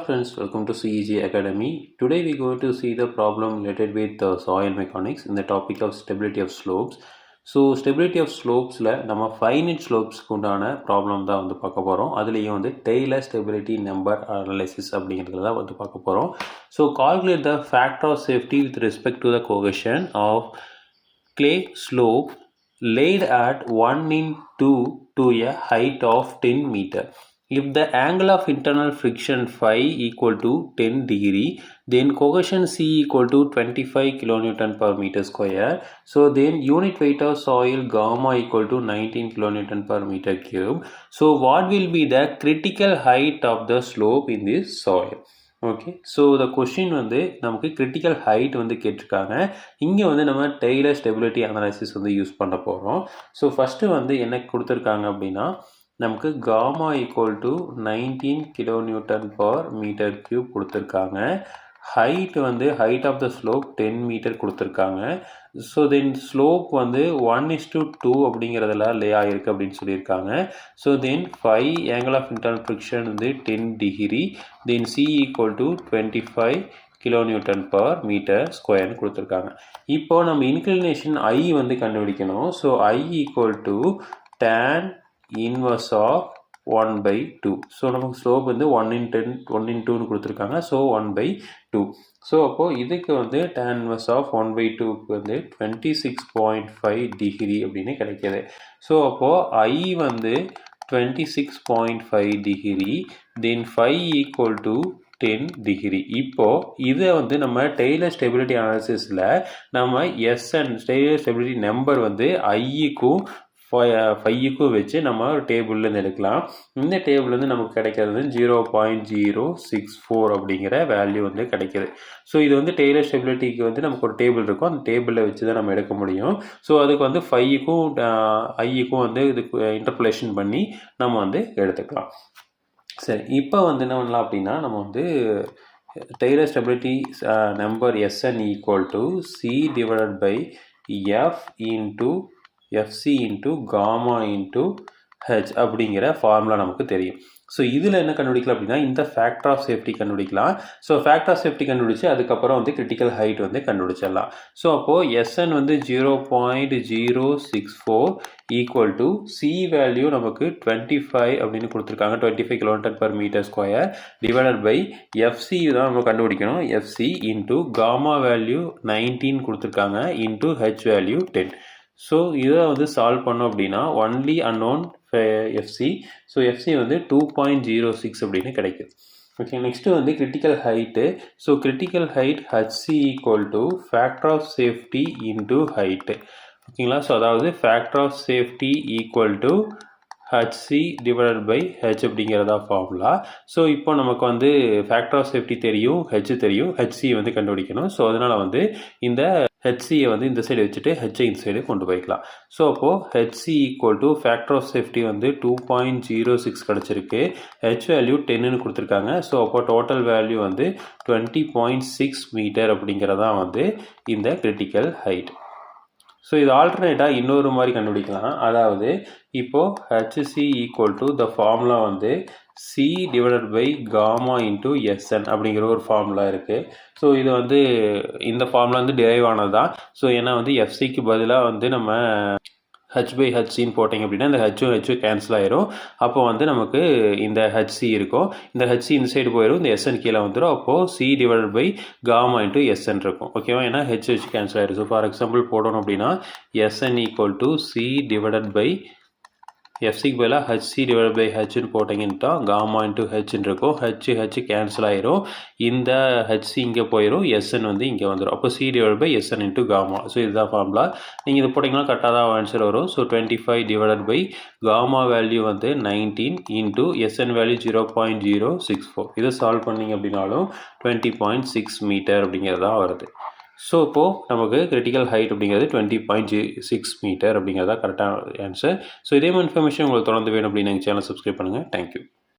friends, welcome to CEG Academy. Today we are going to see the problem related with soil mechanics in the topic of stability of slopes. So stability of slopes நம்ம finite slopes உண்டான problem தான் வந்து பார்க்க போகிறோம். அதுலேயும் வந்து Taylor stability number analysis அப்படிங்கிறது தான் வந்து பார்க்க போகிறோம். So calculate the factor of safety with respect to the cohesion of clay slope laid at 1:2 to a height of 10 meter. If the angle of internal friction phi equal to 10 degree, then cohesion C equal to 25 kilonewton per meter square. So then unit weight of soil gamma equal to 19 kilonewton per meter cube. So what will be the critical height of the slope in this soil? Okay, so the question வந்து நமக்கு critical height வந்து கேட்டிருக்காங்க. இங்கே வந்து நம்ம Taylor stability analysis வந்து use பண்ண போகிறோம். ஸோ ஃபஸ்ட்டு வந்து என்ன கொடுத்துருக்காங்க அப்படின்னா, நமக்கு gamma equal to 19 kilonewton per meter cube கொடுத்துருக்காங்க. ஹைட் வந்து height of the slope 10 meter கொடுத்துருக்காங்க. ஸோ தென் ஸ்லோப் வந்து 1:2 அப்படிங்கிறதுல லே ஆகிருக்கு அப்படின்னு சொல்லியிருக்காங்க. So then 5 angle of internal friction வந்து 10 degree, then C equal to 25 kilonewton per meter square கொடுத்துருக்காங்க. இப்போ நம்ம இன்க்ளினேஷன் I வந்து கண்டுபிடிக்கணும். So I equal to tan inverse of 1/2. So நமக்கு ஸ்லோப் வந்து 1:2 கொடுத்துருக்காங்க. ஸோ 1/2. ஸோ அப்போது இதுக்கு வந்து tan inverse of 1/2க்கு வந்து 26.5 டிகிரி அப்படின்னு கிடைக்கிது. ஸோ அப்போது I வந்து 26.5 degree, then 5 equal to 10 degree. இப்போது இதை வந்து நம்ம டெய்லர் ஸ்டெபிலிட்டி அனாலிசிஸில் நம்ம SN டெய்லர் ஸ்டெபிலிட்டி நம்பர் வந்து ஐக்கும் 5க்கும் வச்சு நம்ம ஒரு டேபிள்லேருந்து எடுக்கலாம். இந்த டேபிள் வந்து நமக்கு கிடைக்கிறது 0.064 அப்படிங்கிற வேல்யூ வந்து கிடைக்கிது. ஸோ இது வந்து டெய்லர் ஸ்டெபிலிட்டிக்கு வந்து நமக்கு ஒரு டேபிள் இருக்கும், அந்த டேபிளில் வச்சு தான் நம்ம எடுக்க முடியும். ஸோ அதுக்கு வந்து 5க்கும் ஐக்கும் வந்து இதுக்கு இன்டர்போலேஷன் பண்ணி நம்ம வந்து எடுத்துக்கலாம். சரி, இப்போ வந்து என்ன பண்ணலாம் அப்படின்னா, நம்ம வந்து Taylor stability number SN equal to C divided by F into FC into gamma into H அப்படிங்கிற ஃபார்முலா நமக்கு தெரியும். ஸோ இதில் என்ன கண்டுபிடிக்கலாம் அப்படின்னா, இந்த ஃபேக்டர் ஆஃப் சேஃப்டி கண்டுபிடிக்கலாம். ஸோ ஃபேக்டர் ஆஃப் சேஃப்டி கண்டுபிடிச்சி அதுக்கப்புறம் வந்து கிரிட்டிக்கல் ஹைட் வந்து கண்டுபிடிச்சிடலாம். ஸோ அப்போது SN வந்து 0.064 ஈக்குவல் டு C வேல்யூ நமக்கு 25 அப்படின்னு கொடுத்துருக்காங்க, 25 kilonewton per meter square divided by FC தான் நம்ம கண்டுபிடிக்கணும். FC இன்ட்டு காமா வேல்யூ 19 கொடுத்துருக்காங்க இன்ட்டு ஹெச் வேல்யூ 10. ஸோ இதை வந்து சால்வ் பண்ணோம் அப்படின்னா only unknown FC. So FC வந்து 2.06 அப்படின்னு கிடைக்குது. ஓகே, நெக்ஸ்ட்டு வந்து critical height. So critical height HC equal to factor of safety into height. ஓகேங்களா? ஸோ அதாவது factor of safety equal to HC divided by H அப்படிங்கிறதா formula. So இப்போ நமக்கு வந்து ஃபேக்டர் ஆஃப் சேஃப்டி தெரியும், H தெரியும், HC வந்து கண்டுபிடிக்கணும். ஸோ அதனால் வந்து இந்த HCயை வந்து இந்த சைடு வச்சுட்டு ஹெச்ஐ இந்த சைடு கொண்டு போய்க்கலாம். ஸோ அப்போது HC equal to factor of safety வந்து 2.06 கிடச்சிருக்கு, ஹெச் வேல்யூ 10ன்னு கொடுத்துருக்காங்க. ஸோ அப்போ டோட்டல் வேல்யூ வந்து 20.6 மீட்டர் அப்படிங்கிறதான் வந்து இந்த கிரிட்டிக்கல் ஹைட். ஸோ இது ஆல்டர்னேட்டாக இன்னொரு மாதிரி கண்டுபிடிக்கலாம். அதாவது இப்போது HC equal to the formula வந்து C divided by gamma into SN அப்படிங்கிற ஒரு ஃபார்முலா இருக்குது. ஸோ இது வந்து இந்த ஃபார்முலா வந்து டிரைவ் ஆனது தான். ஸோ ஏன்னா வந்து FCக்கு பதிலாக வந்து நம்ம H/HCன்னு போட்டிங்க அப்படின்னா இந்த ஹெச்சும் கேன்சல் ஆயிரும். அப்போ வந்து நமக்கு இந்த HC இருக்கும், இந்த HC இந்த சைடு போயிடும், இந்த SN கீழே வந்துடும். அப்போது C divided by gamma into SN இருக்கும். ஓகேவா? ஏன்னா ஹெச் கேன்சல் ஆயிரும். ஸோ ஃபார் எக்ஸாம்பிள் போடணும் அப்படின்னா SN equal to C divided by FCக்கு பதிலாக HC டிவைட் பை ஹெச்னு போட்டிங்கன்னா காமா இன்ட்டு ஹெச்ன்னு இருக்கும். ஹெச் கேன்சல் ஆயிரும், இந்த HC இங்கே போயிடும், SN வந்து இங்கே வந்துடும். அப்போ C divide by SN into gamma. So இதுதான் ஃபார்முலா. நீங்கள் இது போட்டிங்கன்னா கரெக்டாக தான் ஆன்சர் வரும். So 25 divided by gamma value வந்து 19 இன்ட்டு SN வேல்யூ 0.064. இதை சால்வ் பண்ணிங்க அப்படின்னாலும் 20.6 மீட்டர் அப்படிங்கிறதான் வருது. ஸோ இப்போது நமக்கு கிரிட்டிக்கல் ஹைட் அப்படிங்கிறது 20.6 மீட்டர் அப்படிங்கிறதா கரெக்டான ஆன்சர். ஸோ இதே மாதிரி இன்ஃபர்மேஷன் உங்களுக்கு தொடர்ந்து வேணும் அப்படின்னு எங்கள் சேனல் சப்ஸ்கிரைப் பண்ணுங்கள். தேங்க்யூ.